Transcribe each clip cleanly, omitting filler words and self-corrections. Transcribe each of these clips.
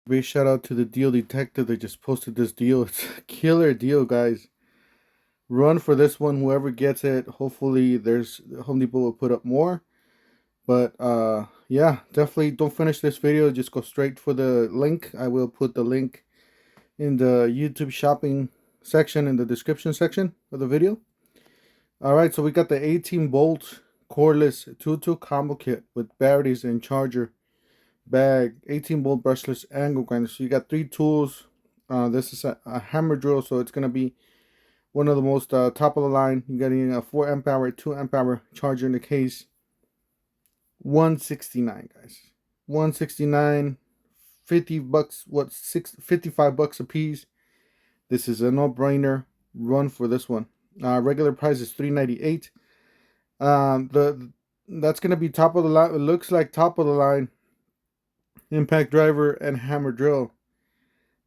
Big shout out to the deal detective. They just posted this deal. It's a killer deal, guys. Run for this one. Whoever gets it, hopefully there's Home Depot will put up more. But yeah, definitely don't finish this video. Just go straight for the link. I will put the link in the YouTube shopping section in the description section of the video. All right, so we got the 18 volt cordless 2-tool combo kit with batteries and charger, bag, 18-volt brushless angle grinder. So you got 3 tools. This is a hammer drill, so it's gonna be one of the most top of the line. You're getting a 4 amp hour, 2 amp hour charger in the case. 169, guys. 169, 50 bucks. What, 55 bucks a piece. This is a no-brainer. Run for this one. Regular price is $398. That's gonna be top of the line. It looks like top of the line impact driver and hammer drill.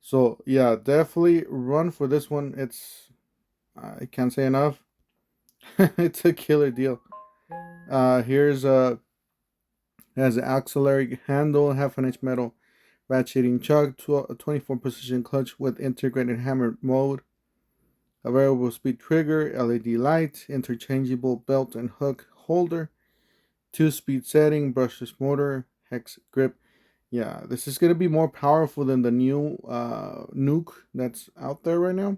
So yeah, definitely run for this one. I can't say enough. It's a killer deal. Here's has an auxiliary handle, half an inch metal ratcheting chuck, 24 position clutch with integrated hammer mode, a variable speed trigger, LED light, interchangeable belt and hook holder, 2-speed setting, brushless motor, hex grip. Yeah, this is gonna be more powerful than the new Nuke that's out there right now.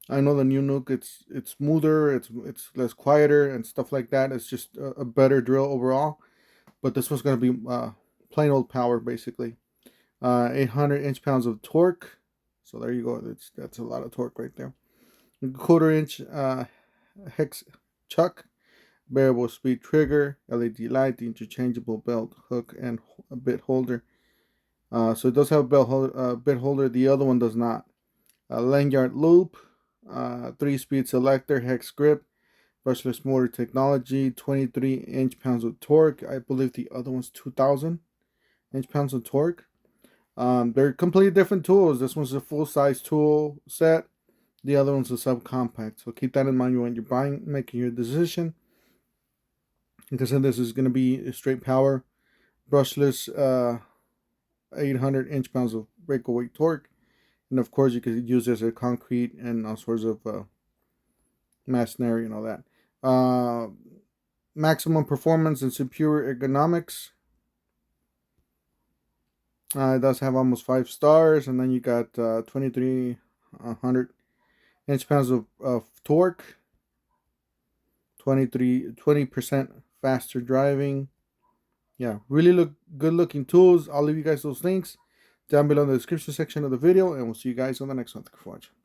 I know the new Nuke, it's smoother, it's less quieter and stuff like that. It's just a better drill overall. But this one's gonna be plain old power basically. 800 inch-pounds of torque. So there you go. That's a lot of torque right there. 1/4 inch hex chuck, variable speed trigger, LED light, interchangeable belt hook, and a bit holder. So it does have a bit holder. The other one does not. Lanyard loop, 3-speed selector, hex grip, brushless motor technology, 23 inch-pounds of torque. I believe the other one's 2,000 inch-pounds of torque. They're completely different tools. This one's a full-size tool set. The other one's a subcompact. So keep that in mind when you're making your decision. Like I said, this is going to be a straight power, brushless, 800 inch-pounds of breakaway torque. And of course, you could use this as concrete and all sorts of masonry and all that. Maximum performance and superior ergonomics. It does have almost 5 stars, and then you got 2,300 inch-pounds of torque, 20% faster driving. Yeah, really good looking tools. I'll leave you guys those links down below in the description section of the video, and we'll see you guys on the next one. Thank you for watching.